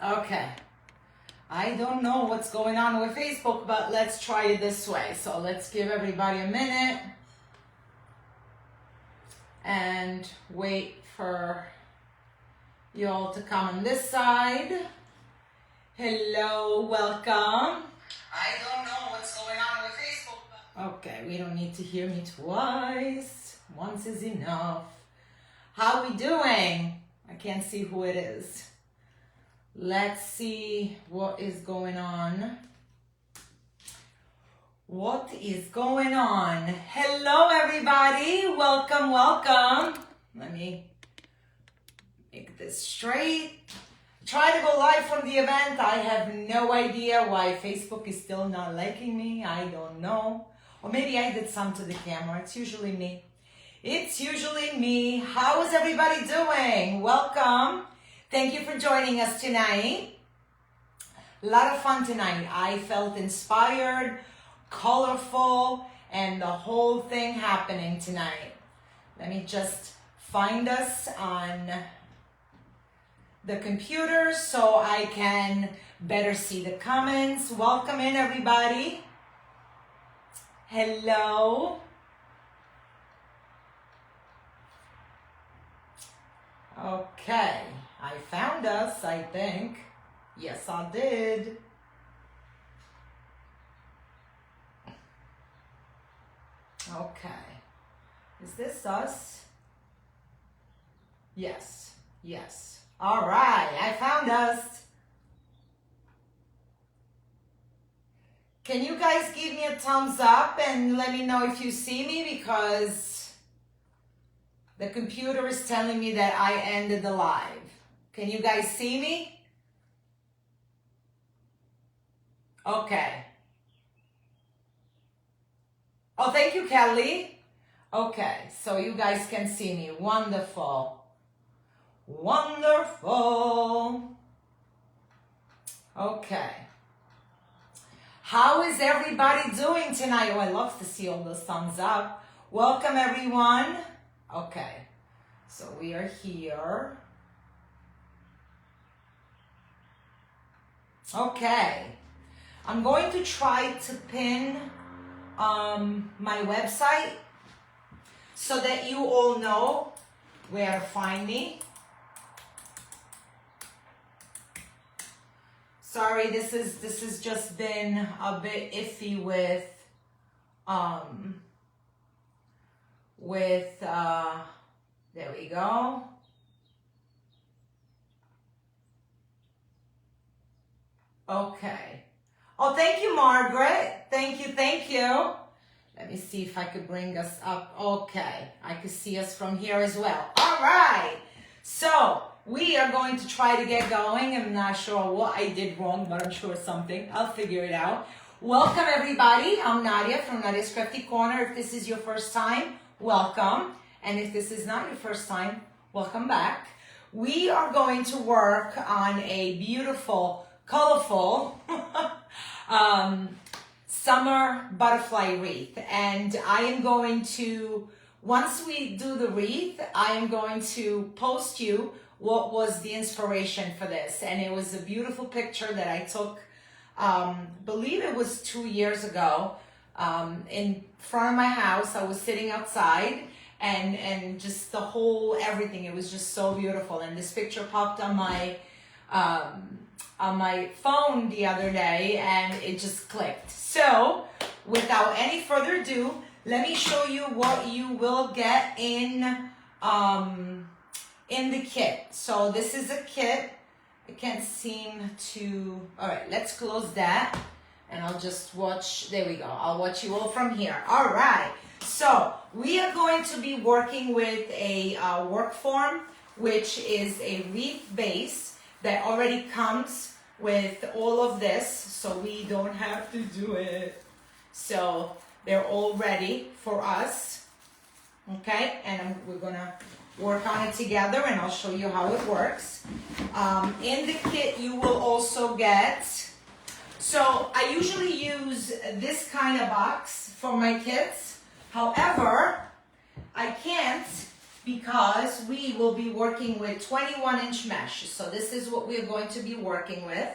Okay. I don't know what's going on with Facebook, but let's try it this way. So let's give everybody a minute and wait for you all to come on this side. Hello, welcome. I don't know what's going on with Facebook, but... Okay, we don't need to hear me twice. Once is enough. How we doing? I can't see who it is. Let's see what is going on. What is going on? Hello, everybody. Welcome, welcome. Let me make this straight. Try to go live from the event. I have no idea why Facebook is still not liking me. I don't know. Or maybe I did some to the camera. It's usually me. It's usually me. How is everybody doing? Welcome. Thank you for joining us tonight. A lot of fun tonight. I felt inspired, colorful, and the whole thing happening tonight. Let me just find us on the computer so I can better see the comments. Welcome in, everybody. Hello. Okay, I found us, I think. Yes, I did. Okay. Is this us? Yes, yes. All right, I found us. Can you guys give me a thumbs up and let me know if you see me, because the computer is telling me that I ended the live. Can you guys see me? Okay. Oh, thank you, Kelly. Okay, so you guys can see me. Wonderful. Wonderful. Okay. How is everybody doing tonight? Oh, I love to see all those thumbs up. Welcome, everyone. Okay, so we are here. Okay, I'm going to try to pin my website so that you all know where to find me. Sorry, this has just been a bit iffy with there we go. Okay. Oh, thank you, Margaret. Thank you, thank you. Let me see if I could bring us up. Okay, I could see us from here as well. All right. So we are going to try to get going. I'm not sure what I did wrong, but I'm sure something. I'll figure it out. Welcome, everybody. I'm Nadia from Nadia's Crafty Corner. If this is your first time, welcome. And if this is not your first time, welcome back. We are going to work on a beautiful, colorful summer butterfly wreath. And I am going to, once we do the wreath, I am going to post you what was the inspiration for this. And it was a beautiful picture that I took, believe it was 2 years ago, in front of my house. I was sitting outside and just the whole everything, it was just so beautiful. And this picture popped on my phone the other day and it just clicked. So without any further ado, let me show you what you will get in the kit. So this is a kit. I can't seem to, all right, let's close that and I'll just watch, there we go. I'll watch you all from here. All right, so we are going to be working with a work form, which is a wreath base that already comes with all of this, so we don't have to do it. So they're all ready for us, okay? And we're gonna work on it together and I'll show you how it works. In the kit, you will also get, so I usually use this kind of box for my kits. However, I can't because we will be working with 21-inch mesh. So this is what we're going to be working with.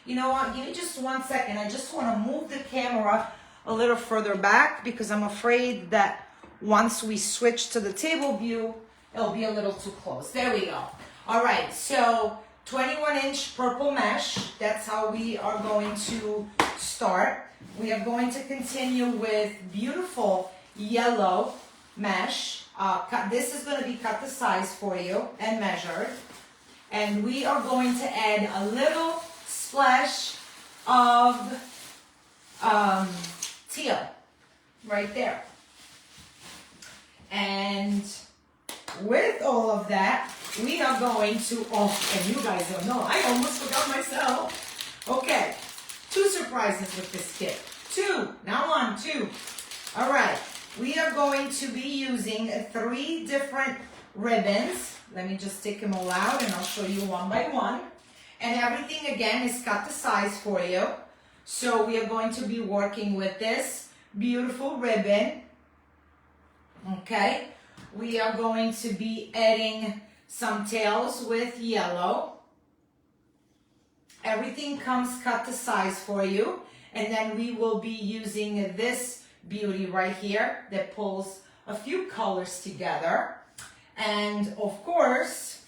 You know what, give me just 1 second. I just want to move the camera a little further back because I'm afraid that once we switch to the table view, it'll be a little too close. There we go. All right, so 21-inch purple mesh, that's how we are going to start. We are going to continue with beautiful yellow mesh. This is going to be cut to size for you and measured. And we are going to add a little splash of teal right there. And with all of that, we are going to, oh, and you guys don't know, I almost forgot myself. Okay, 2 surprises with this kit. 2, not 1, 2. All right, we are going to be using 3 different ribbons. Let me just take them all out and I'll show you one by one. And everything again is cut to size for you. So we are going to be working with this beautiful ribbon. Okay, we are going to be adding some tails with yellow. Everything comes cut to size for you. And then we will be using this beauty right here that pulls a few colors together. And of course,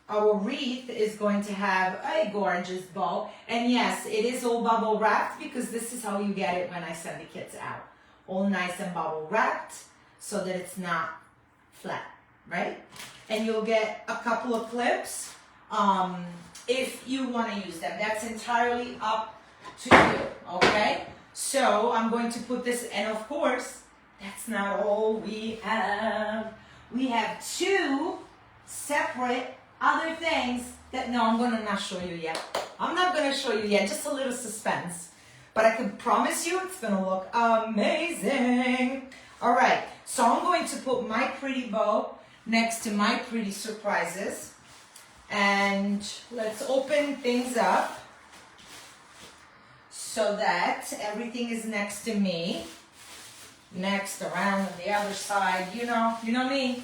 our wreath is going to have a gorgeous bow. And yes, it is all bubble wrapped because this is how you get it when I send the kits out. All nice and bubble wrapped so that it's not flat, right? And you'll get a couple of clips if you want to use them. That's entirely up to you, okay? So I'm going to put this, and of course, that's not all we have. We have 2 separate other things that, no, I'm gonna not show you yet. I'm not gonna show you yet, just a little suspense. But I can promise you it's gonna look amazing. All right, so I'm going to put my pretty bow next to my pretty surprises. And let's open things up so that everything is next to me. Next, around on the other side, you know me.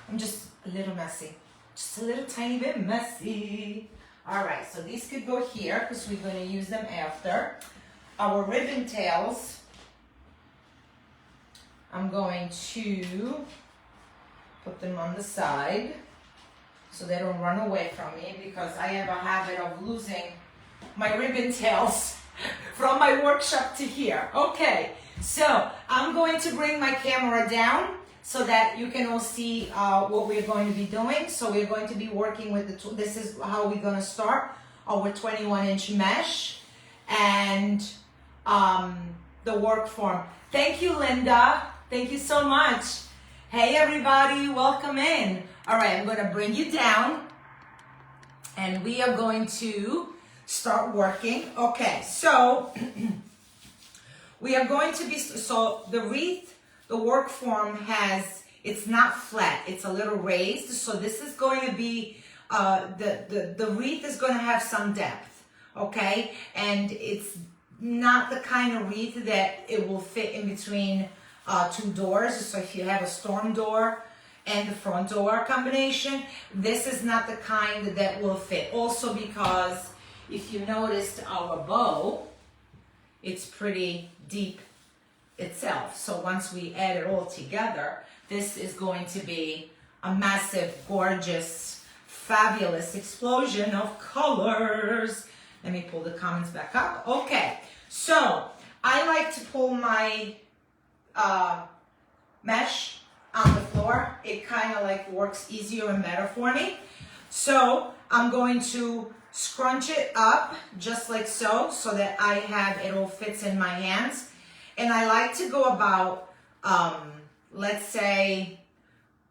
I'm just a little messy. Just a little tiny bit messy. All right, so these could go here because we're going to use them after. Our ribbon tails, I'm going to put them on the side so they don't run away from me because I have a habit of losing my ribbon tails from my workshop to here. Okay, so I'm going to bring my camera down so that you can all see what we're going to be doing. So we're going to be working with the, this is how we're going to start our 21-inch mesh and the work form. Thank you, Linda. Thank you so much. Hey, everybody, welcome in. All right, I'm going to bring you down and we are going to start working. Okay, so we are going to be, so the wreath, the work form has, it's not flat, it's a little raised. So this is going to be, the wreath is going to have some depth, okay? And it's not the kind of wreath that it will fit in between 2 doors. So if you have a storm door and the front door combination, this is not the kind that will fit. Also because if you noticed our bow, it's pretty deep itself. So once we add it all together, this is going to be a massive, gorgeous, fabulous explosion of colors. Let me pull the comments back up. Okay, so I like to pull my mesh on the floor. It kind of like works easier and better for me. So I'm going to scrunch it up just like so, so that I have, it all fits in my hands. And I like to go about, let's say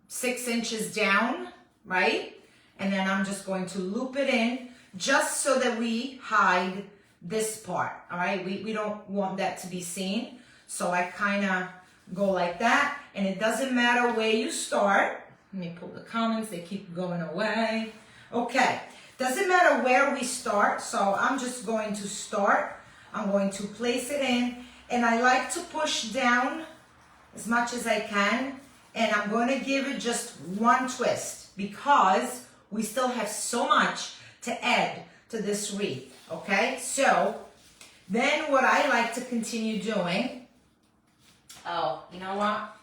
6 inches down, right? And then I'm just going to loop it in just so that we hide this part, all right? We don't want that to be seen. So I kind of go like that, and it doesn't matter where you start. Let me pull the comments, they keep going away. Okay, doesn't matter where we start, so I'm just going to start. I'm going to place it in, and I like to push down as much as I can and I'm going to give it just one twist because we still have so much to add to this wreath, okay? So then what I like to continue doing, oh, you know what?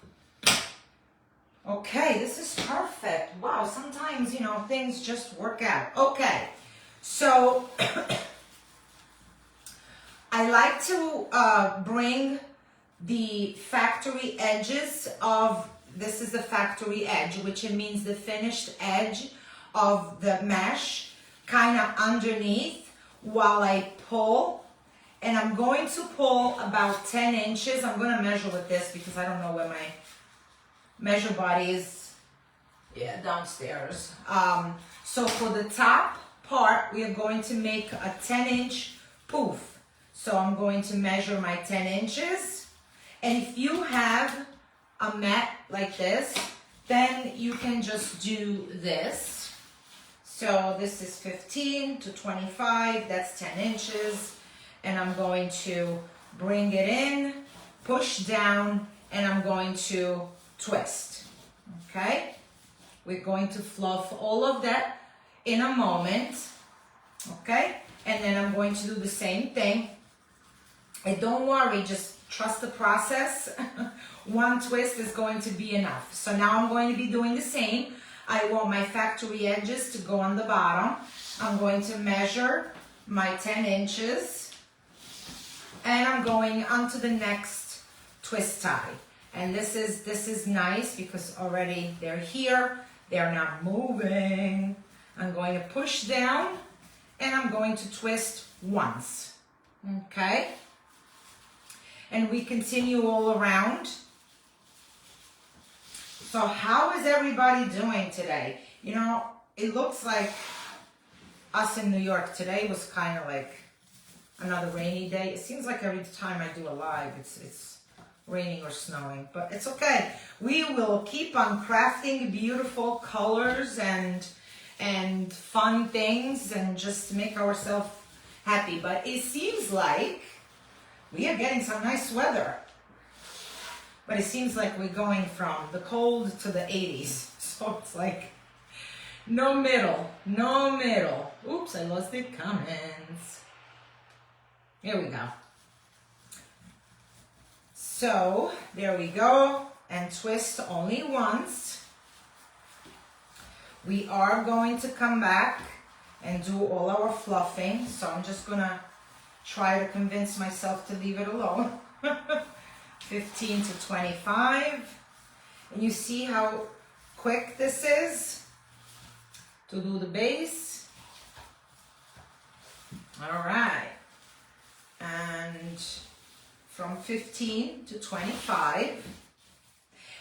Okay, this is perfect. Wow, sometimes, you know, things just work out. Okay, so I like to bring the factory edges of, this is the factory edge, which it means the finished edge of the mesh, kind of underneath while I pull. And I'm going to pull about 10 inches. I'm going to measure with this because I don't know where my measure body is. Yeah, downstairs. So for the top part, we are going to make a 10-inch poof. So I'm going to measure my 10 inches. And if you have a mat like this, then you can just do this. So this is 15 to 25, that's 10 inches. And I'm going to bring it in, push down, and I'm going to twist, okay? We're going to fluff all of that in a moment, okay? And then I'm going to do the same thing. And don't worry, just trust the process. One twist is going to be enough. So now I'm going to be doing the same. I want my factory edges to go on the bottom. I'm going to measure my 10 inches. And I'm going on to the next twist tie. And this is nice because already they're here. They're not moving. I'm going to push down and I'm going to twist once. Okay? And we continue all around. So how is everybody doing today? You know, it looks like us in New York today was kind of like another rainy day. It seems like every time I do a live, it's raining or snowing, but it's okay. We will keep on crafting beautiful colors and fun things and just make ourselves happy. But it seems like we are getting some nice weather. But it seems like we're going from the cold to the 80s. So it's like no middle, no middle. Oops, I lost the comments. Here we go. So there we go, and twist only once. We are going to come back and do all our fluffing. So I'm just gonna try to convince myself to leave it alone. 15 to 25. And you see how quick this is to do the base. All right. And from 15 to 25.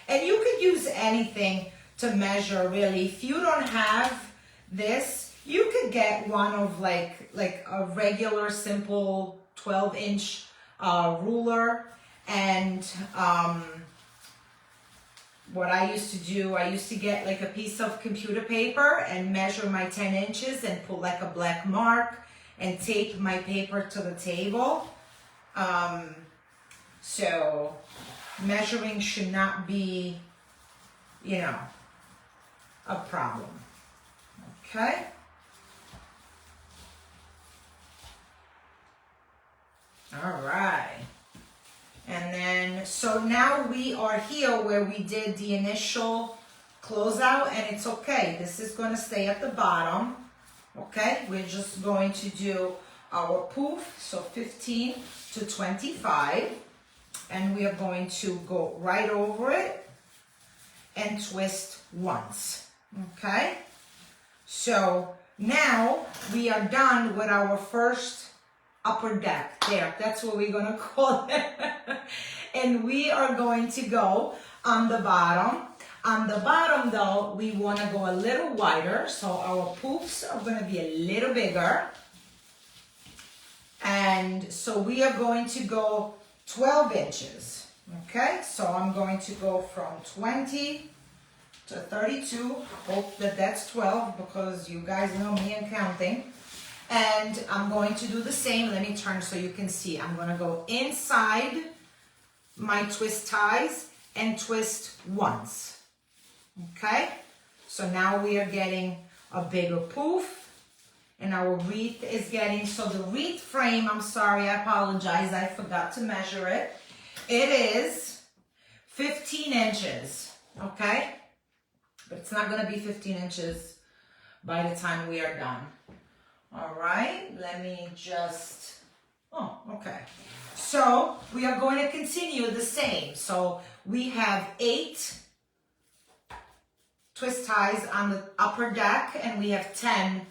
And you could use anything to measure, really. If you don't have this, you could get one of like a regular simple 12-inch ruler. And what I used to do, I used to get like a piece of computer paper and measure my 10 inches and put like a black mark and tape my paper to the table. So measuring should not be, you know, a problem. Okay. All right. And then, so now we are here where we did the initial closeout, and it's okay. This is going to stay at the bottom. Okay, we're just going to do our poof, so 15 to 25, and we are going to go right over it and twist once. Okay, so now we are done with our first upper deck. There, that's what we're gonna call it. And we are going to go on the bottom. On the bottom though, we wanna go a little wider, so our poofs are gonna be a little bigger. And so we are going to go 12 inches, okay? So I'm going to go from 20 to 32. Hope that that's 12 because you guys know me and counting. And I'm going to do the same. Let me turn so you can see. I'm going to go inside my twist ties and twist once. Okay, so now we are getting a bigger poof, and our wreath is getting, so the wreath frame, I'm sorry, I apologize, I forgot to measure it. It is 15 inches, okay? But it's not gonna be 15 inches by the time we are done. All right, let me just, oh, okay. So we are going to continue the same. So we have 8 twist ties on the upper deck, and we have 10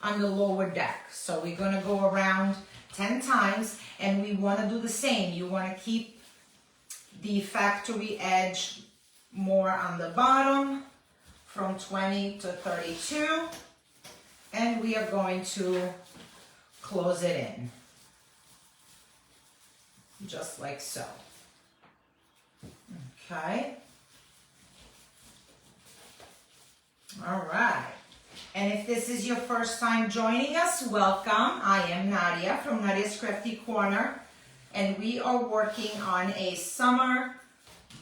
on the lower deck. So we're gonna go around 10 times, and we wanna do the same. You wanna keep the factory edge more on the bottom from 20 to 32, and we are going to close it in, just like so. Okay. All right. And if this is your first time joining us, welcome. I am Nadia from Nadia's Crafty Corner, and we are working on a summer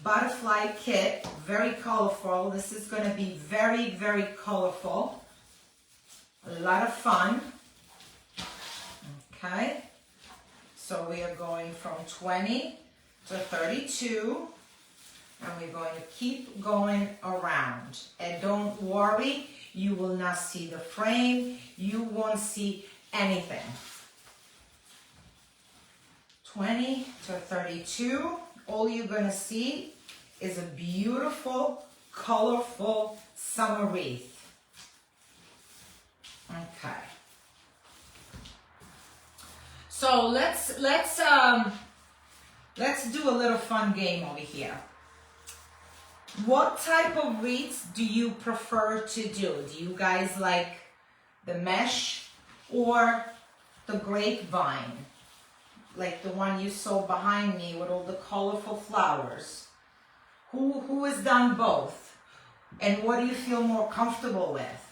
butterfly kit, very colorful. This is going to be very, very colorful. A lot of fun. Okay. So we are going from 20 to 32. And we're going to keep going around. And don't worry, you will not see the frame. You won't see anything. 20 to 32. All you're going to see is a beautiful, colorful summer wreath. Okay. So let's do a little fun game over here. What type of wreaths do you prefer to do? Do you guys like the mesh or the grapevine? Like the one you saw behind me with all the colorful flowers? Who has done both? And what do you feel more comfortable with?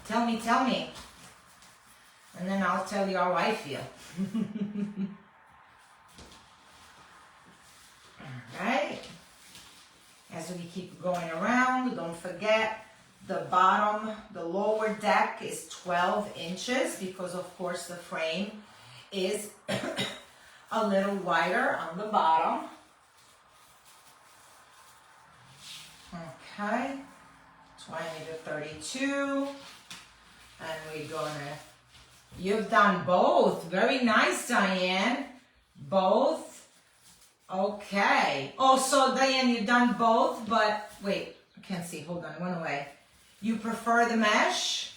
Tell me. And then I'll tell you how I feel. Right? As we keep going around, don't forget the bottom, the lower deck is 12 inches because of course the frame is a little wider on the bottom. Okay, 20 to 32. And we're gonna, you've done both. Very nice, Diane. Both. Okay. Oh, so Diane, you've done both, but wait, I can't see. Hold on, it went away. You prefer the mesh?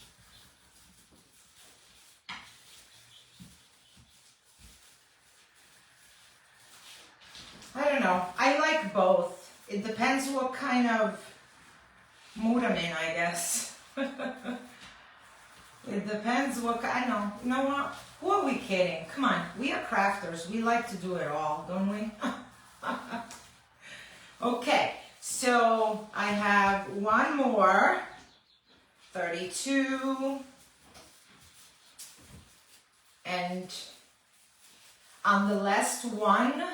I don't know. I like both. It depends what kind of mood I'm in, I guess. It depends what kind. I know. You know what? Who are we kidding? Come on. We are crafters. We like to do it all, don't we? Okay. So I have one more. 32. And on the last one,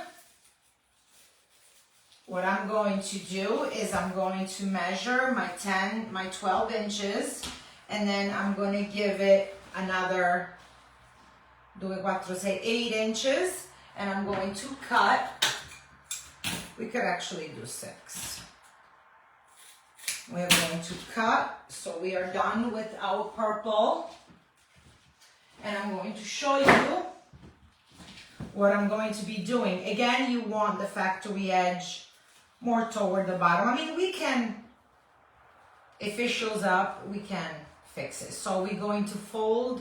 what I'm going to do is I'm going to measure my 12 inches, and then I'm going to give it another 8 inches, and I'm going to cut. We could actually do 6. We're going to cut, so we are done with our purple, and I'm going to show you what I'm going to be doing. Again, you want the factory edge more toward the bottom. I mean, we can, if it shows up, we can fix it. So we're going to fold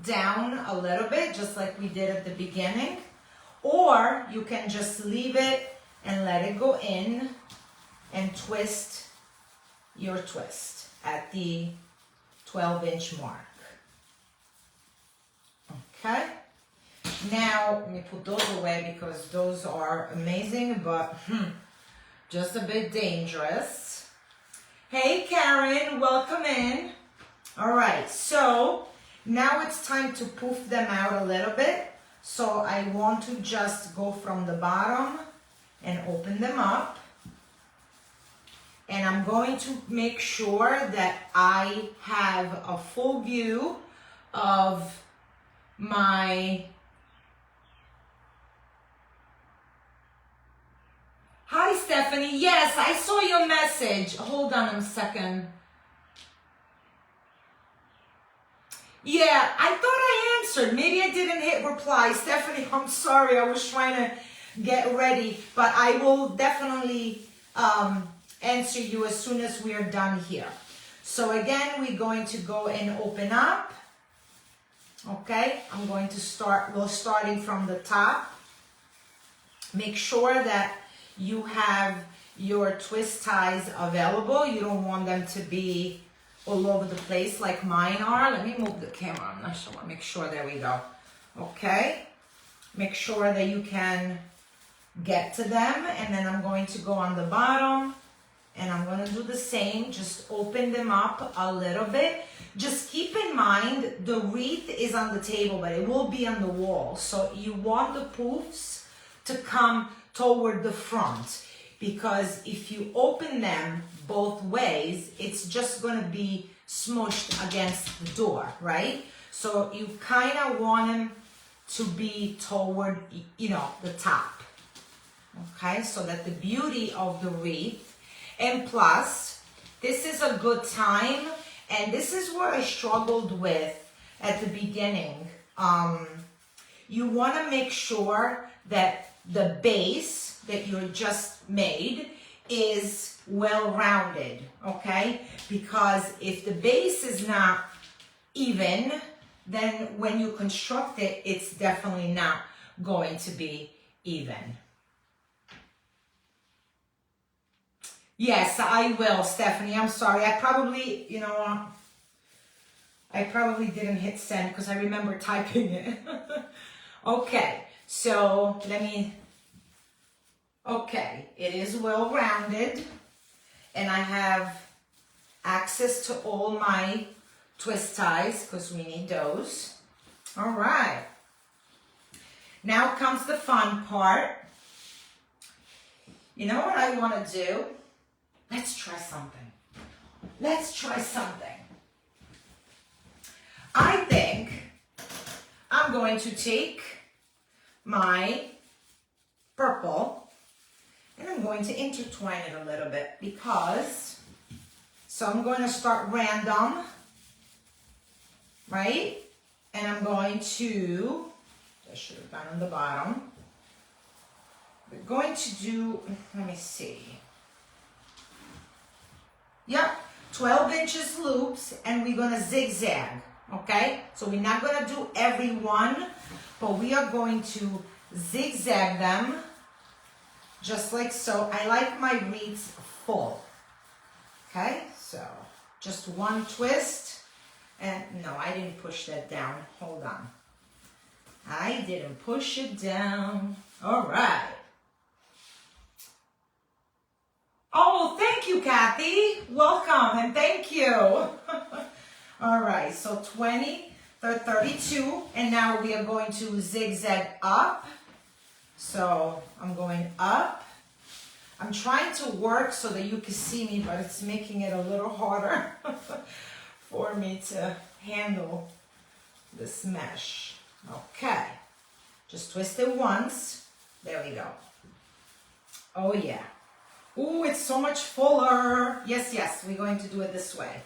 down a little bit, just like we did at the beginning, or you can just leave it and let it go in and twist your twist at the 12-inch mark. Okay. Now, let me put those away because those are amazing, but just a bit dangerous. Hey, Karen, welcome in. All right, so now it's time to poof them out a little bit. So I want to just go from the bottom and open them up. And I'm going to make sure that I have a full view of my... Hi, Stephanie. Yes, I saw your message. Hold on a second. Yeah, I thought I answered. Maybe I didn't hit reply. Stephanie, I'm sorry. I was trying to get ready. But I will definitely answer you as soon as we are done here. So again, we're going to go and open up. Okay, I'm going to start. We're starting from the top. Make sure that you have your twist ties available. You don't want them to be all over the place like mine are. Let me move the camera. I'm not sure. Make sure. There we go. Okay. Make sure that you can get to them. And then I'm going to go on the bottom. And I'm going to do the same. Just open them up a little bit. Just keep in mind the wreath is on the table, but it will be on the wall. So you want the poofs to come toward the front, because if you open them both ways, it's just going to be smushed against the door, right? So you kind of want them to be toward, you know, the top. Okay, so that the beauty of the wreath, and plus, this is a good time, and this is where I struggled with at the beginning. You want to make sure that the base that you just made is well rounded, okay? Because if the base is not even, then when you construct it, it's definitely not going to be even. Yes, I will, Stephanie. I'm sorry. I probably, you know, I probably didn't hit send because I remember typing it. Okay, so let me... Okay, it is well rounded, and I have access to all my twist ties because we need those. All right. Now comes the fun part. You know what I want to do? Let's try something. Let's try something. I think I'm going to take my purple and I'm going to intertwine it a little bit because, so I'm going to start random, right? And I'm going to, I should have gone on the bottom. We're going to do, let me see. Yep, 12 inches loops, and we're going to zigzag, okay? So we're not going to do every one, but we are going to zigzag them just like so. I like my wreaths full, okay? So just one twist, and no, I didn't push that down. Hold on. I didn't push it down. All right. Oh, thank you, Kathy. Welcome, and thank you. All right, so 20, 32, and now we are going to zigzag up. So I'm going up. I'm trying to work so that you can see me, but it's making it a little harder for me to handle this mesh. Okay, just twist it once. There we go. Oh yeah. Ooh, it's so much fuller. Yes, yes, we're going to do it this way.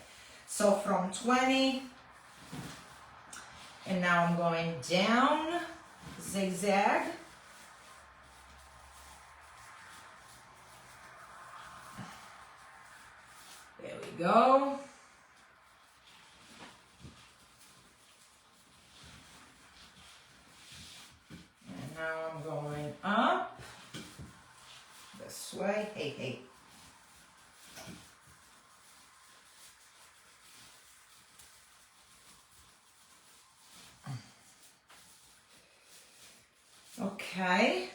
So from 20, and now I'm going down, zigzag. There we go. And now I'm going up this way. Hey, hey. Okay.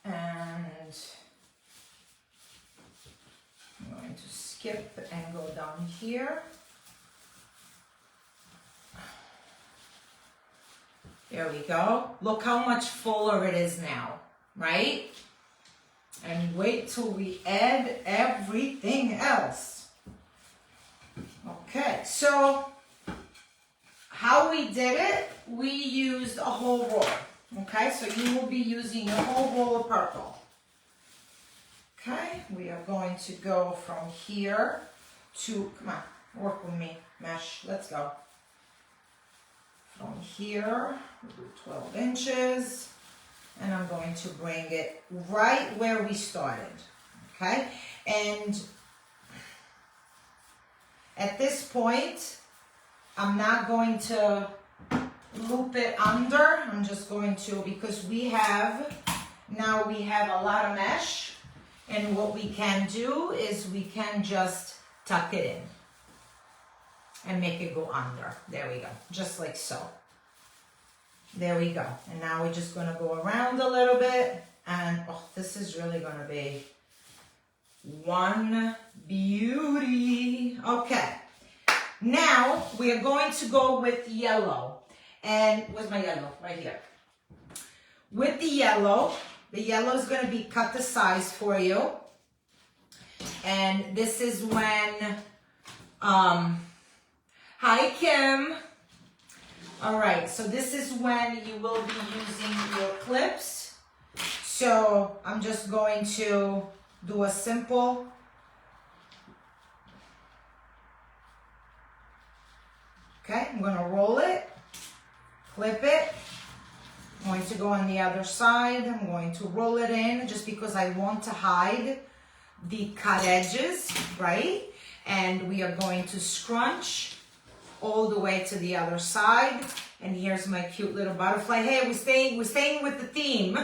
And I'm going to skip and go down here. There we go. Look how much fuller it is now, right? And wait till we add everything else. Okay, so how we did it, we used a whole roll. Okay, so you will be using a whole roll of purple. Okay, we are going to go from here to, come on, work with me, mesh, let's go. From here, we'll do 12 inches, and I'm going to bring it right where we started, okay? And at this point, I'm not going to loop it under. I'm just going to, because now we have a lot of mesh, and what we can do is we can just tuck it in and make it go under. There we go, just like so. There we go. And now we're just gonna go around a little bit, and oh, this is really gonna be one beauty. Okay, now we are going to go with yellow. And where's my yellow? Right here. With the yellow is gonna be cut to size for you. And this is when, hi Kim. All right, so this is when you will be using your clips. So I'm just going to do a simple okay, I'm gonna roll it, clip it. I'm going to go on the other side. I'm going to roll it in just because I want to hide the cut edges, right? And we are going to scrunch all the way to the other side. And here's my cute little butterfly. Hey, we're staying with the theme.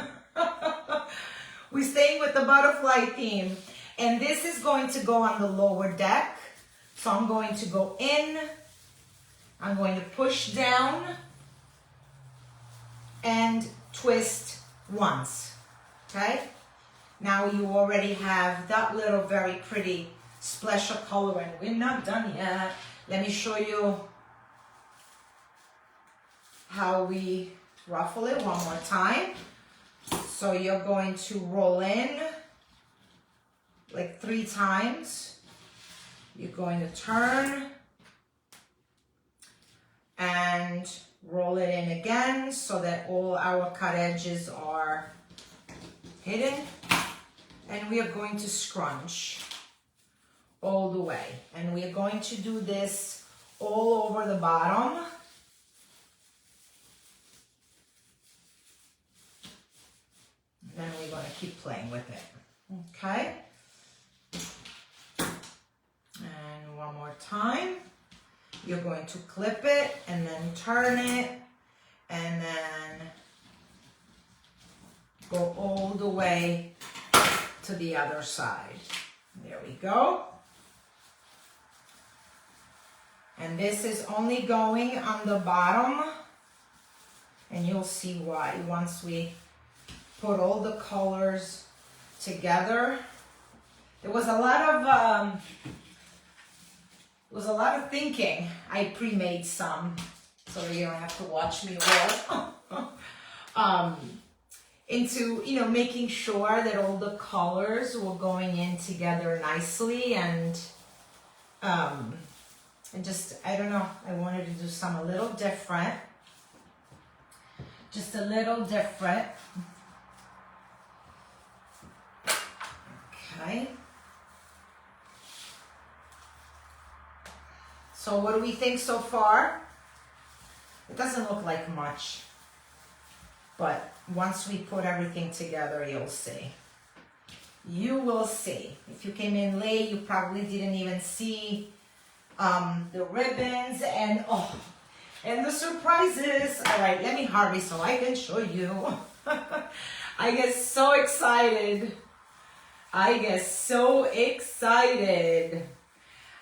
We're staying with the butterfly theme. And this is going to go on the lower deck. So I'm going to go in, I'm going to push down and twist once, okay? Now you already have that little very pretty splash of color, and we're not done yet. Let me show you how we ruffle it one more time. So you're going to roll in like 3 times. You're going to turn and roll it in again so that all our cut edges are hidden. And we are going to scrunch all the way. And we are going to do this all over the bottom. And then we're going to keep playing with it. Okay. And one more time. You're going to clip it and then turn it and then go all the way to the other side. There we go. And this is only going on the bottom, and you'll see why once we put all the colors together. There was a lot of thinking. I pre-made some, so you don't have to watch me roll. Into, making sure that all the colors were going in together nicely, and just, I don't know, I wanted to do some a little different. Just a little different. Okay. So what do we think so far? It doesn't look like much, but once we put everything together, you'll see. You will see. If you came in late, you probably didn't even see the ribbons and the surprises. All right, let me hurry so I can show you. I get so excited.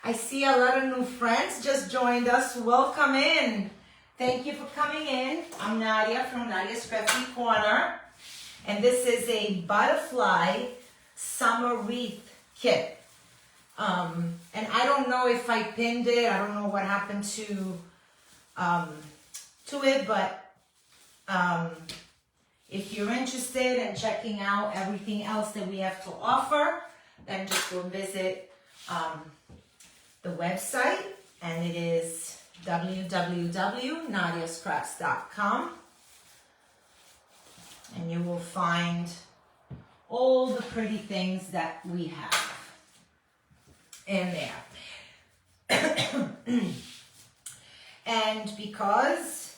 I see a lot of new friends just joined us. Welcome in. Thank you for coming in. I'm Nadia from Nadia's Crafty Corner. And this is a butterfly summer wreath kit. And I don't know if I pinned it. I don't know what happened to it, but If you're interested in checking out everything else that we have to offer, then just go visit the website, and it is www.nadiascrafts.com, and you will find all the pretty things that we have in there. And because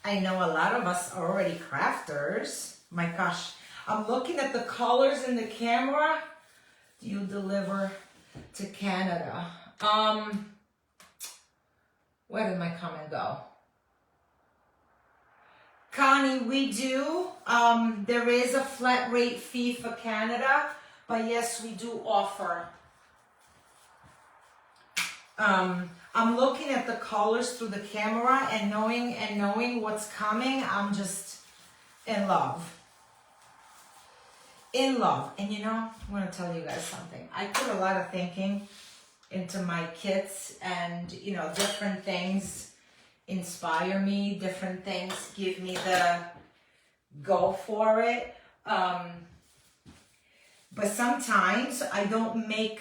I know a lot of us are already crafters, my gosh, I'm looking at the colors in the camera. Do you deliver to Canada? Where did my comment go? Connie, we do. There is a flat rate fee for Canada, but yes, we do offer. I'm looking at the colors through the camera and knowing what's coming. I'm just in love. In love. And you know, I'm going to tell you guys something. I put a lot of thinking into my kits, and you know, different things inspire me, different things give me the go for it. But sometimes I don't make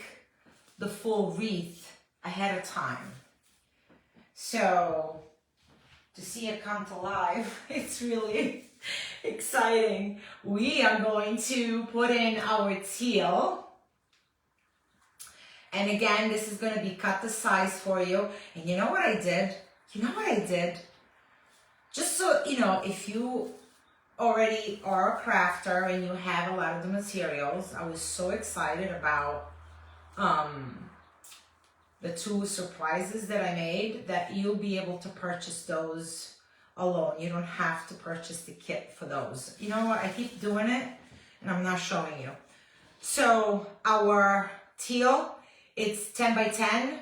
the full wreath ahead of time. So to see it come to life, it's really exciting. We are going to put in our teal. And again, this is going to be cut to size for you. And you know what I did? Just so, you know, if you already are a crafter and you have a lot of the materials, I was so excited about the two surprises that I made, that you'll be able to purchase those alone. You don't have to purchase the kit for those. You know what? I keep doing it and I'm not showing you. So our teal, it's 10 by 10,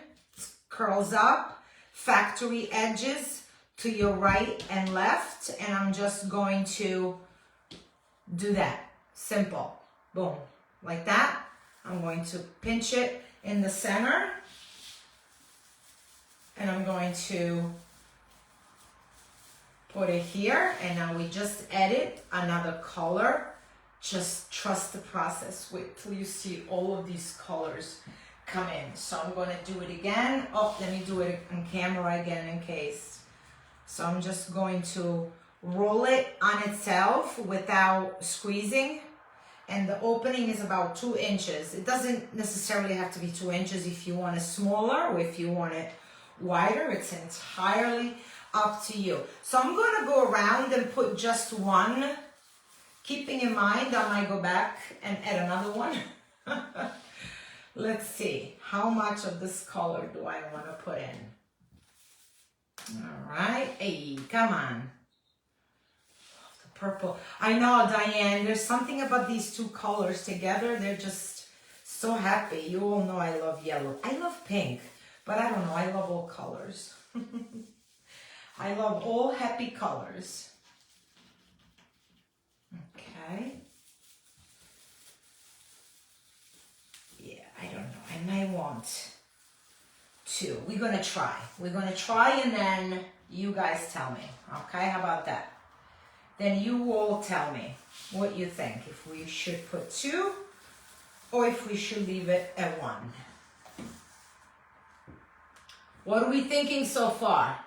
curls up, factory edges to your right and left, and I'm just going to do that. Simple. Boom. Like that. I'm going to pinch it in the center, and I'm going to put it here, and now we just added another color. Just trust the process. Wait till you see all of these colors come in. So I'm going to do it again. Oh, let me do it on camera again in case. So I'm just going to roll it on itself without squeezing. And the opening is about 2 inches. It doesn't necessarily have to be 2 inches if you want it smaller or if you want it wider. It's entirely up to you. So I'm going to go around and put just one, keeping in mind I might go back and add another one. Let's see, how much of this color do I want to put in? All right, hey, come on. The purple. I know, Diane, there's something about these two colors together. They're just so happy. You all know I love yellow. I love pink, but I don't know, I love all colors. I love all happy colors. Okay. I don't know, I may want to. We're going to try. We're going to try, and then you guys tell me. Okay, how about that? Then you all tell me what you think. If we should put 2 or if we should leave it at 1. What are we thinking so far?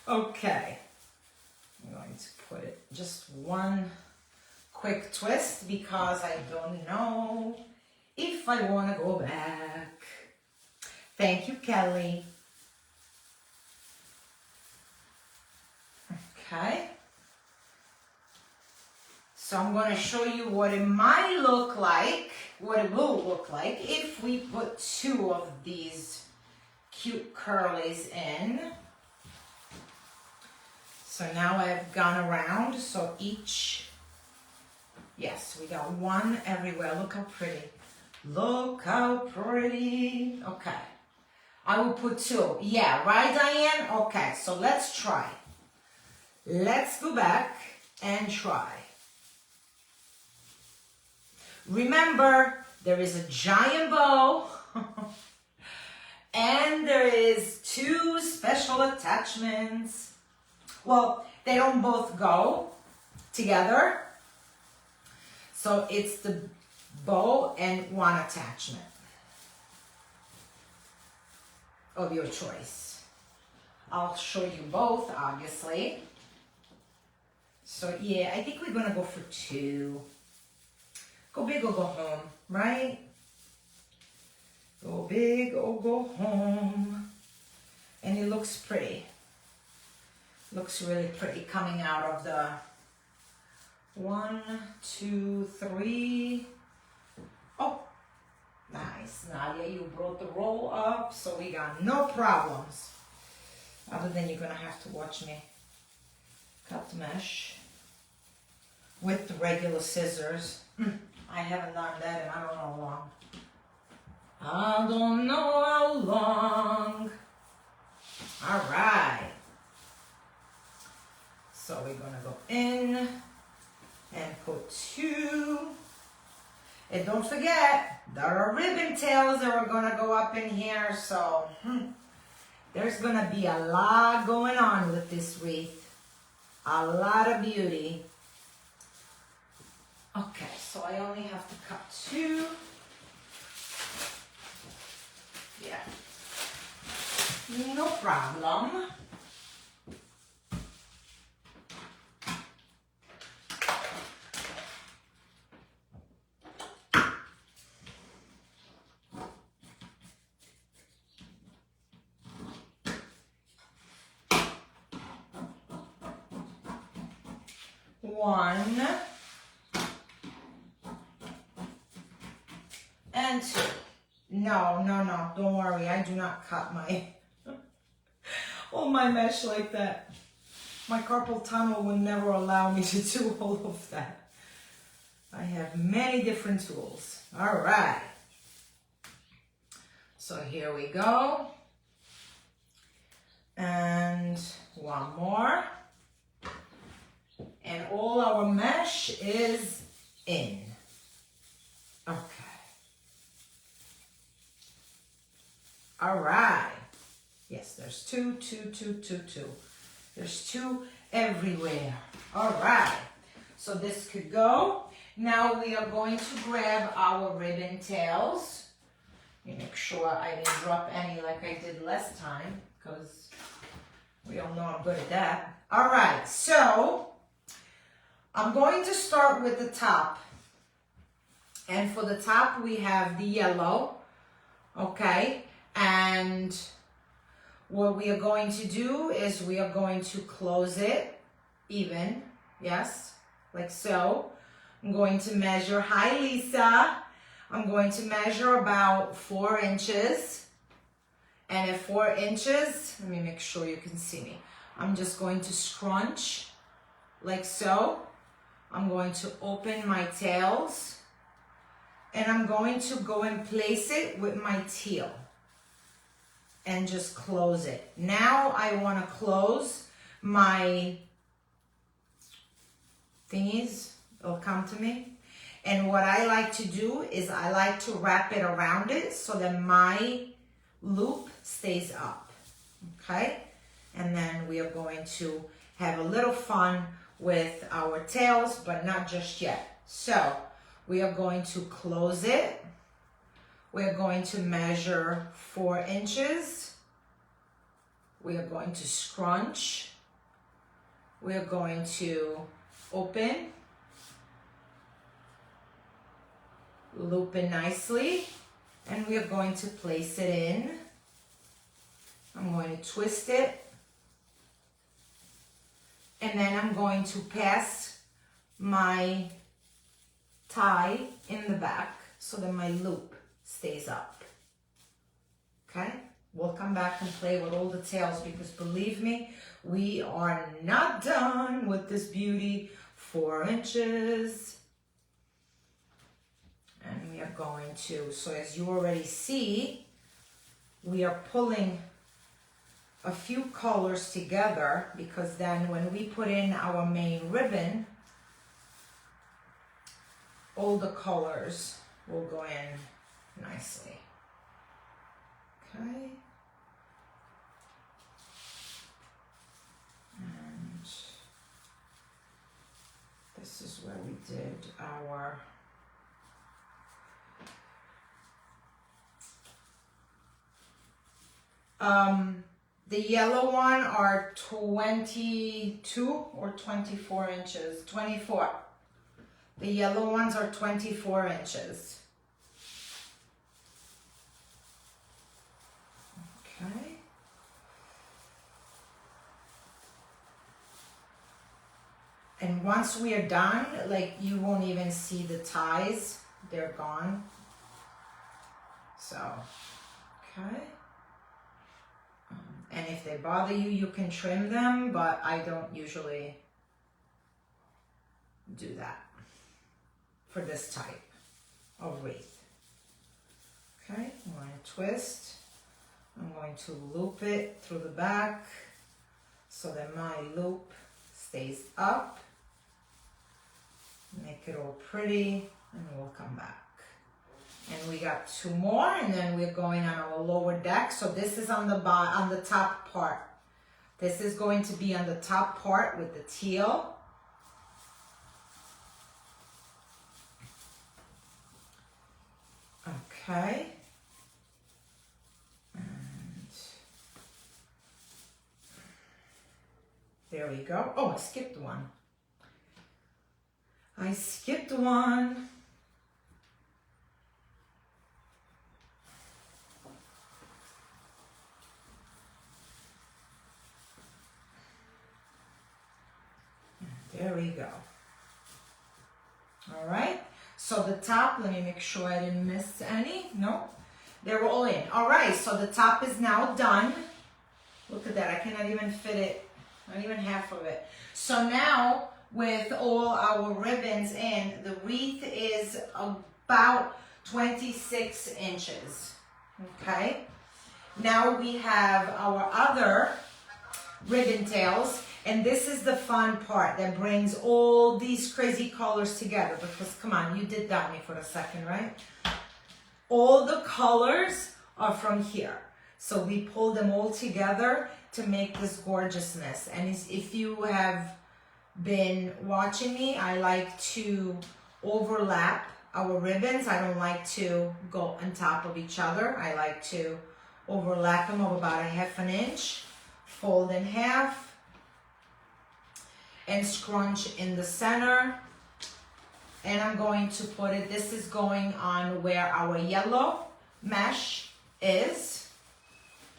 Okay, I'm going to put it just one quick twist because I don't know if I want to go back. Thank you, Kelly. Okay, so I'm going to show you what it might look like, what it will look like if we put 2 of these cute curlies in. So now I've gone around, so each, yes, we got 1 everywhere. Look how pretty. Look how pretty. Okay. I will put 2. Yeah, right, Diane? Okay, so let's try. Let's go back and try. Remember, There is a giant bow. And there is 2 special attachments. Well, they don't both go together. So it's the bow and 1 attachment of your choice. I'll show you both, obviously. So yeah, I think we're gonna go for 2. Go big or go home, right? Go big or go home. And it looks pretty. Looks really pretty coming out of the 1, 2, 3. Oh, nice. Nadia, you brought the roll up, so we got no problems. Other than you're gonna have to watch me cut the mesh with the regular scissors. I haven't done that in I don't know how long. I don't know how long. All right. So we're gonna go in and put 2. And don't forget, there are ribbon tails that are gonna go up in here. So there's gonna be a lot going on with this wreath. A lot of beauty. Okay, so I only have to cut 2. Yeah, no problem. One and 2. No, don't worry. I do not cut my all my mesh like that. My carpal tunnel would never allow me to do all of that. I have many different tools. All right. So here we go. And 1 more. And all our mesh is in. Okay. All right. Yes, there's 2. There's 2 everywhere. All right. So this could go. Now we are going to grab our ribbon tails. Let me make sure I didn't drop any like I did last time, because we all know I'm good at that. All right. So I'm going to start with the top. And for the top, we have the yellow. Okay. And what we are going to do is we are going to close it even. Yes, like so. I'm going to measure. Hi, Lisa. I'm going to measure about 4 inches. And at 4 inches, let me make sure you can see me. I'm just going to scrunch like so. I'm going to open my tails. And I'm going to go and place it with my teal. And just close it. Now I want to close my thingies. It'll come to me. And what I like to do is I like to wrap it around it so that my loop stays up. Okay? And then we are going to have a little fun with our tails, but not just yet. So we are going to close it. We're going to measure 4 inches. We are going to scrunch. We are going to open. Loop it nicely. And we are going to place it in. I'm going to twist it. And then I'm going to pass my tie in the back so that my loop stays up. Okay, we'll come back and play with all the tails, because believe me, we are not done with this beauty. 4 inches. And we are going to, so as you already see, we are pulling a few colors together, because then when we put in our main ribbon, all the colors will go in nicely. Okay. And this is where we did our the yellow one are 22 or 24 inches. 24. The yellow ones are 24 inches. Okay. And once we are done, like, you won't even see the ties. They're gone. So, okay. And if they bother you, you can trim them, but I don't usually do that for this type of wreath. Okay, I'm going to twist. I'm going to loop it through the back so that my loop stays up. Make it all pretty, and we'll come back. And we got 2 more, and then we're going on our lower deck. So this is on the top part. This is going to be on the top part with the teal. Okay. And there we go. Oh, I skipped one. I skipped one. There we go. All right. So the top, let me make sure I didn't miss any. No, they're all in. All right. So the top is now done. Look at that. I cannot even fit it. Not even half of it. So now with all our ribbons in, the wreath is about 26 inches. Okay. Now we have our other ribbon tails. And this is the fun part that brings all these crazy colors together, because come on, you did that me for a second, right? All the colors are from here. So we pull them all together to make this gorgeousness. And if you have been watching me, I like to overlap our ribbons. I don't like to go on top of each other. I like to overlap them of about 1/2 inch, fold in half, and scrunch in the center. And I'm going to put it, this is going on where our yellow mesh is.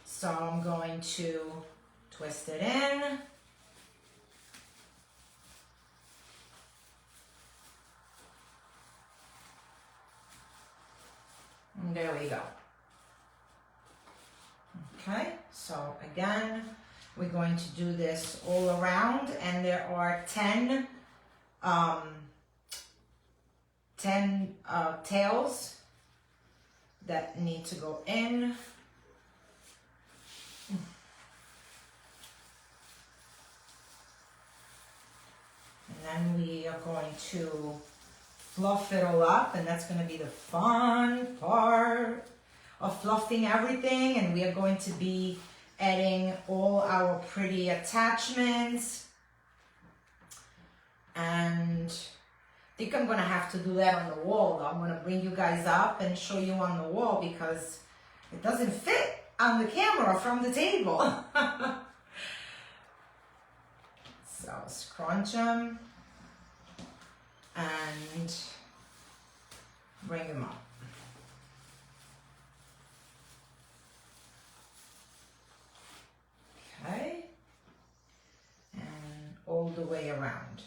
So I'm going to twist it in. And there we go. Okay, so again, we're going to do this all around, and there are 10 tails that need to go in. And then we are going to fluff it all up, and that's going to be the fun part of fluffing everything. And we are going to be adding all our pretty attachments, and I think I'm gonna have to do that on the wall though. I'm gonna bring you guys up and show you on the wall because it doesn't fit on the camera from the table. So scrunch them and bring them up. Okay, and all the way around.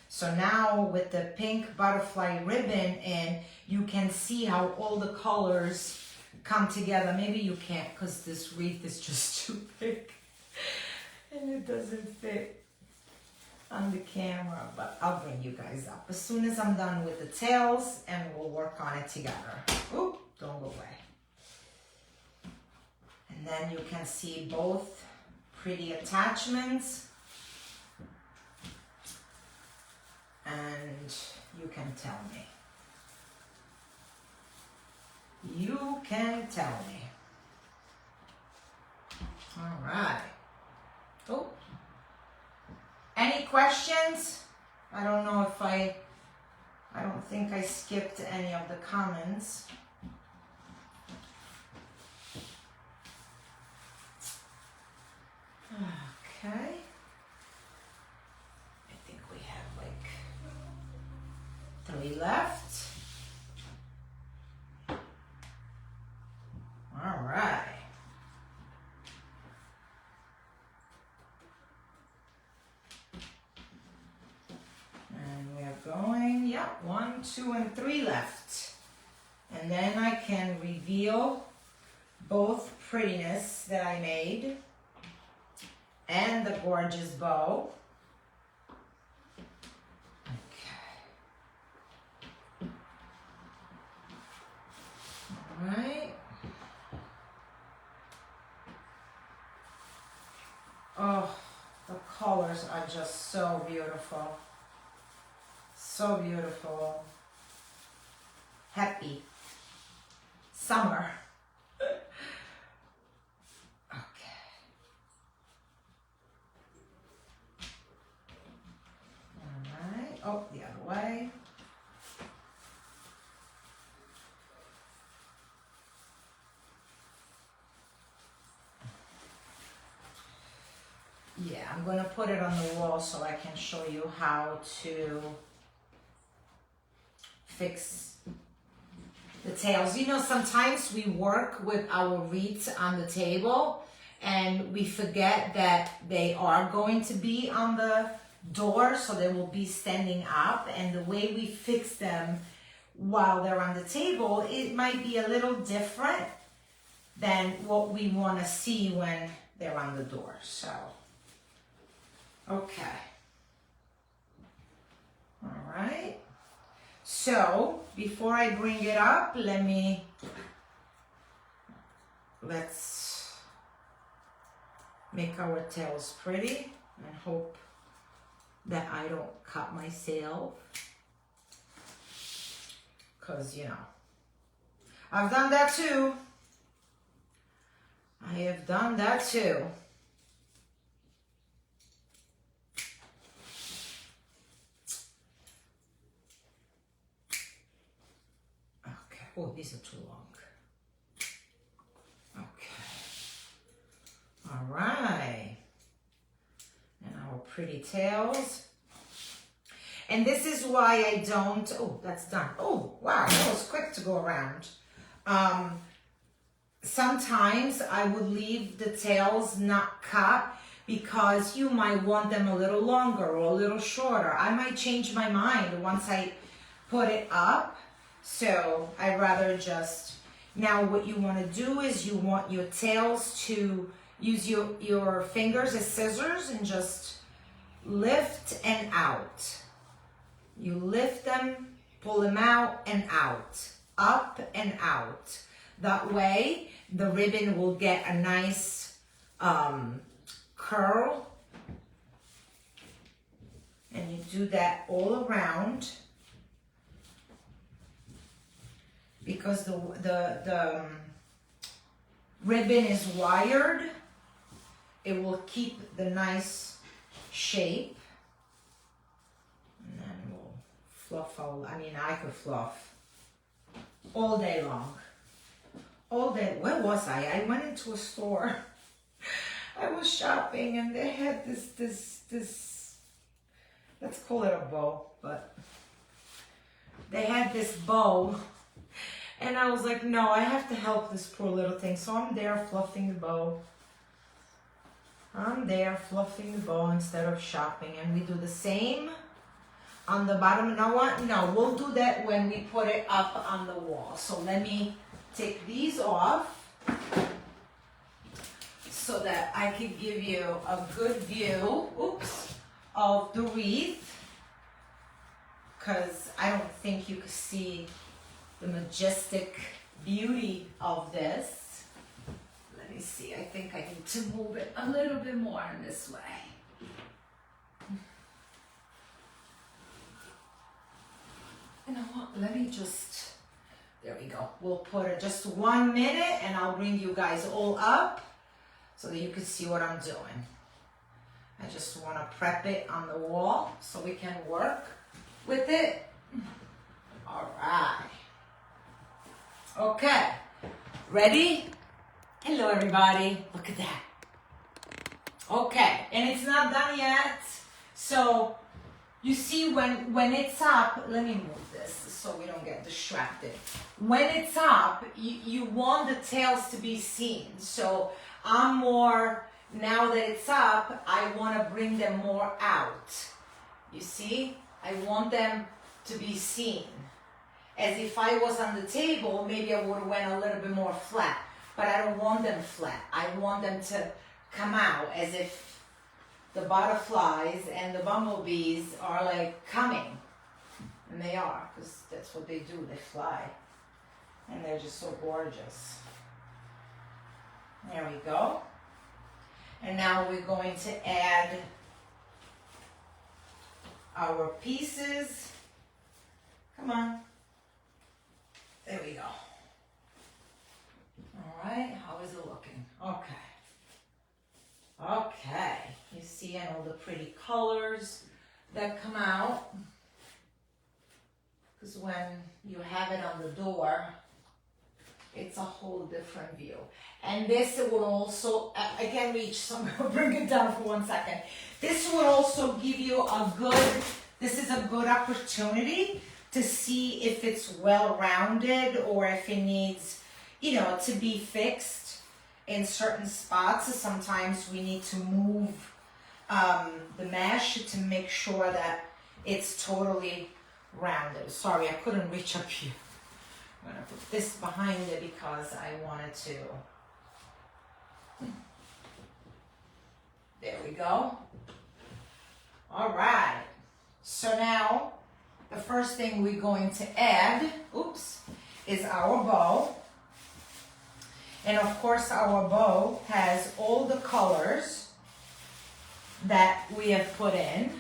So now with the pink butterfly ribbon in, you can see how all the colors come together. Maybe you can't because this wreath is just too big and it doesn't fit on the camera, but I'll bring you guys up as soon as I'm done with the tails, and we'll work on it together. Oop, don't go away. And then you can see both pretty attachments, and you can tell me. You can tell me. All right. Oh. Any questions? I don't know if I don't think I skipped any of the comments. Okay. I think we have like 3 left. All right. And we are going, yep, 1, 2, and 3 left. And then I can reveal both prettiness that I made and the gorgeous bow. Okay. All right. Oh, the colors are just so beautiful. So beautiful. Happy. Summer. Okay. Alright. Oh, the other way. Yeah, I'm going to put it on the wall so I can show you how to fix the tails. You know, sometimes we work with our wreaths on the table and we forget that they are going to be on the door, so they will be standing up, and the way we fix them while they're on the table, it might be a little different than what we want to see when they're on the door. So, okay. All right. So, before I bring it up, let's make our tails pretty and hope that I don't cut myself. Because, you know, I've done that too. I have done that too. Okay. Oh, these are too long. Okay. All right. And our pretty tails. And this is why I don't, oh, that's done. Oh, wow, that was quick to go around. Sometimes I would leave the tails not cut because you might want them a little longer or a little shorter. I might change my mind once I put it up. So I'd rather just, now what you want to do is you want your tails to use your fingers as scissors and just lift and out. You lift them, pull them out and out, up and out. That way, the ribbon will get a nice curl. And you do that all around. Because the ribbon is wired, it will keep the nice shape. And then we'll fluff all, I mean, I could fluff all day long. All day. Where was I? I went into a store. I was shopping and they had this, let's call it a bow, but they had this bow. And I was like, no, I have to help this poor little thing. So I'm there fluffing the bow. I'm there fluffing the bow instead of shopping. And we do the same on the bottom. You know what? No, we'll do that when we put it up on the wall. So let me take these off so that I can give you a good view, oops, of the wreath. Because I don't think you can see the majestic beauty of this. Let me see, I think I need to move it a little bit more in this way. You know what, let me just, There we go. We'll put it just 1 minute and I'll bring you guys all up so that you can see what I'm doing. I just want to prep it on the wall so we can work with it. All right. Okay. Ready? Hello, everybody. Look at that. Okay. And it's not done yet. So you see when it's up, let me move this so we don't get distracted. When it's up, you want the tails to be seen. So I'm more, now that it's up, I want to bring them more out. You see? I want them to be seen. As if I was on the table, maybe I would have went a little bit more flat. But I don't want them flat. I want them to come out as if the butterflies and the bumblebees are like coming. And they are, because that's what they do. They fly. And they're just so gorgeous. There we go. And now we're going to add our pieces. Come on. There we go. All right, how is it looking? Okay. Okay, you see all the pretty colors that come out. Because when you have it on the door, it's a whole different view. And this will also, I can't reach, so I'm gonna bring it down for 1 second. This will also give you this is a good opportunity to see if it's well-rounded or if it needs, to be fixed in certain spots. Sometimes we need to move the mesh to make sure that it's totally rounded. Sorry, I couldn't reach up here. I'm gonna put this behind it because I wanted to. There we go. All right. So now, the first thing we're going to add, is our bow. And of course, our bow has all the colors that we have put in.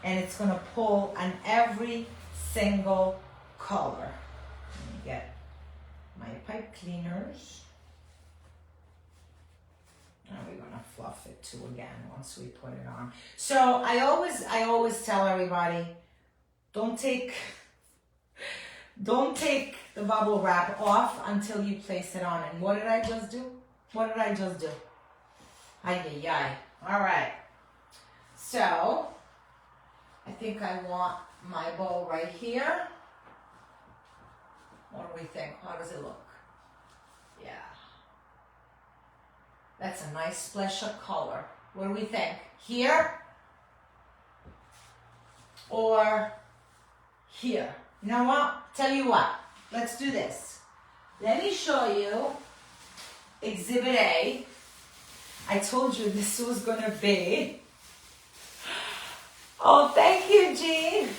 And it's going to pull on every single color. Let me get my pipe cleaners. And we're going to fluff it too again once we put it on. So I always tell everybody, don't take the bubble wrap off until you place it on. And what did I just do? Ay. All right. So I think I want my bow right here. What do we think? How does it look? Yeah. That's a nice splash of color. What do we think? Here? Or here? You know what? Tell you what. Let's do this. Let me show you Exhibit A. I told you this was going to be... Oh, thank you, Jean.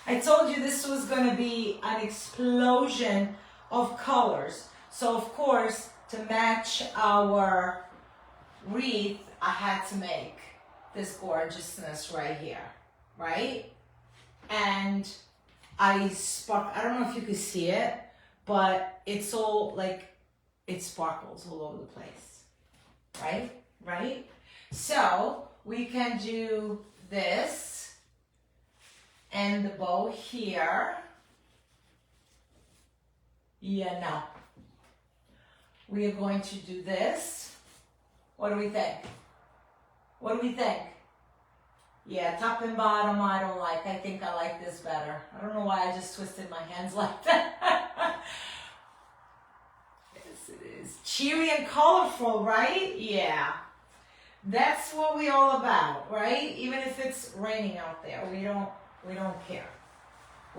I told you this was going to be an explosion of colors. So, of course, to match our wreath, I had to make this gorgeousness right here, right? And I don't know if you can see it, but it's all like, it sparkles all over the place, right? Right? So, we can do this and the bow here. Yeah, no. We are going to do this. What do we think? Yeah, top and bottom I don't like. I think I like this better. I don't know why I just twisted my hands like that. Yes, it is. Cheery and colorful, right? Yeah. That's what we're all about, right? Even if it's raining out there, we don't care.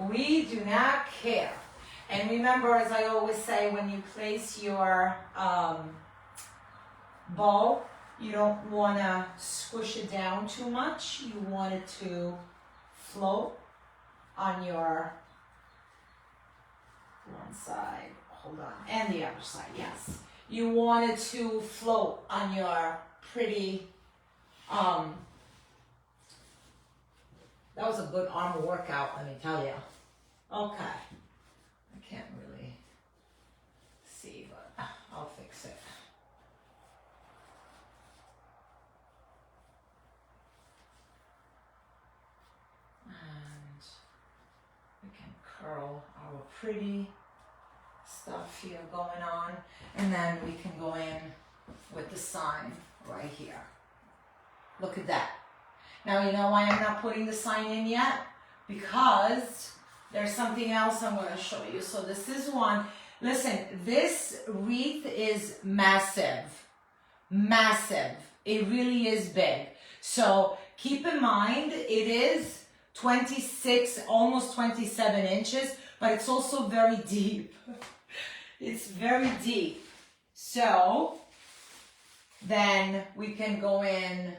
We do not care. And remember, as I always say, when you place your bow, you don't want to squish it down too much. You want it to float on your one side, hold on, and the other side, yes. You want it to float on your pretty, that was a good arm workout, let me tell you. Okay. I can't really see, but I'll fix it. And we can curl our pretty stuff here going on, and then we can go in with the sign right here. Look at that. Now you know why I'm not putting the sign in yet? Because there's something else I'm going to show you. So this is one. Listen, this wreath is massive. Massive. It really is big. So keep in mind, it is 26, almost 27 inches, but it's also very deep. It's very deep. So then we can go in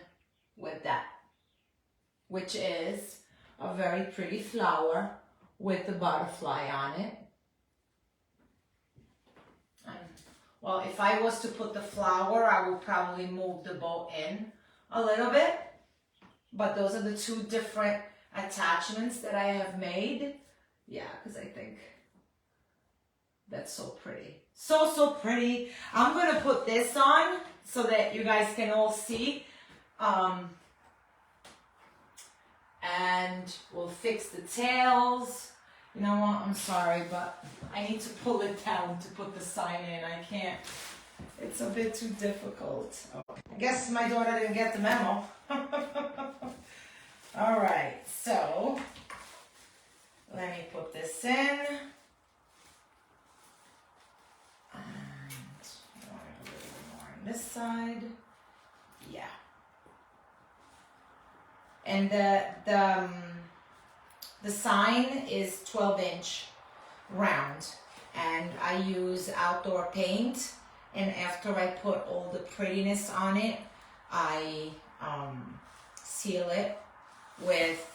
with that, which is a very pretty flower with the butterfly on it. And, well, if I was to put the flower, I would probably move the bow in a little bit. But those are the two different attachments that I have made. Yeah, because I think that's so pretty. So pretty. I'm going to put this on so that you guys can all see. And we'll fix the tails. You know what? I'm sorry, but I need to pull it down to put the sign in. I can't. It's a bit too difficult. I guess my daughter didn't get the memo. All right, so let me put this in. And I want it a little more on this side. Yeah. And the sign is 12-inch round, and I use outdoor paint. And after I put all the prettiness on it, I seal it with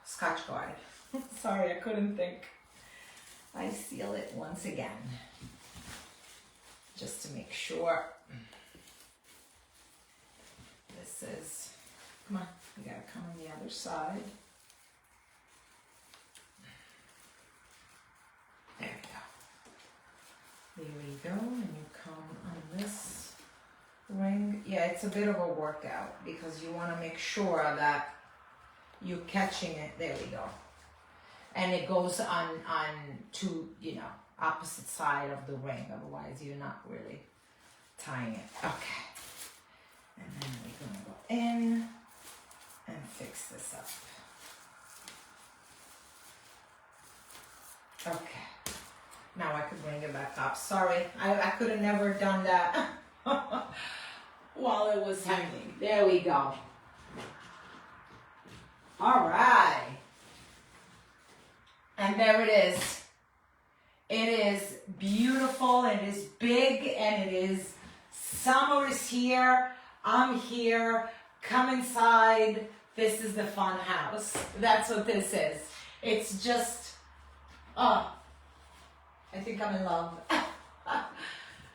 Scotch Guard. Sorry, I couldn't think. I seal it once again, just to make sure. This is, come on, you gotta come on the other side. There we go. There we go, and you come on this ring. Yeah, it's a bit of a workout because you want to make sure that you're catching it. There we go. And it goes on two, you know, opposite side of the ring. Otherwise, you're not really tying it. Okay. And then we're going to go in and fix this up. Okay. Now I could bring it back up. Sorry, I could have never done that while it was hanging. There we go. All right. And there it is. It is beautiful, it is big, and it is, summer is here. I'm here. Come inside. This is the fun house. That's what this is. It's just, I think I'm in love.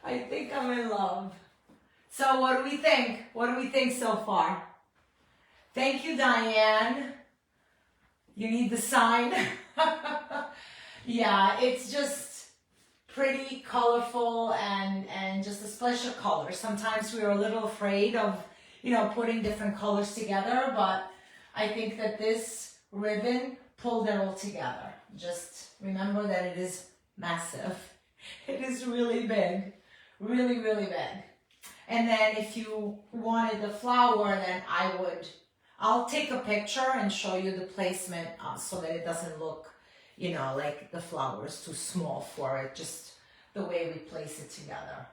I think I'm in love. So what do we think? What do we think so far? Thank you, Diane. You need the sign. Yeah, it's just pretty colorful and just a splash of color. Sometimes we were a little afraid of, you know, putting different colors together, but I think that this ribbon pulled it all together. Just remember that it is massive. It is really big, really, really big. And then if you wanted the flower, then I'll take a picture and show you the placement so that it doesn't look, you know, like the flower is too small for it, just the way we place it together.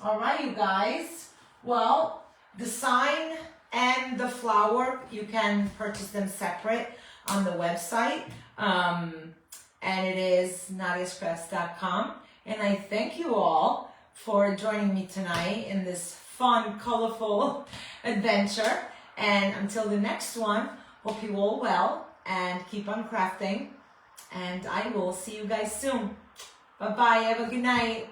All right, you guys. Well, the sign and the flower, you can purchase them separate on the website. And it is nadiascrafts.com. And I thank you all for joining me tonight in this fun, colorful adventure. And until the next one, hope you all well and keep on crafting. And I will see you guys soon. Bye-bye. Have a good night.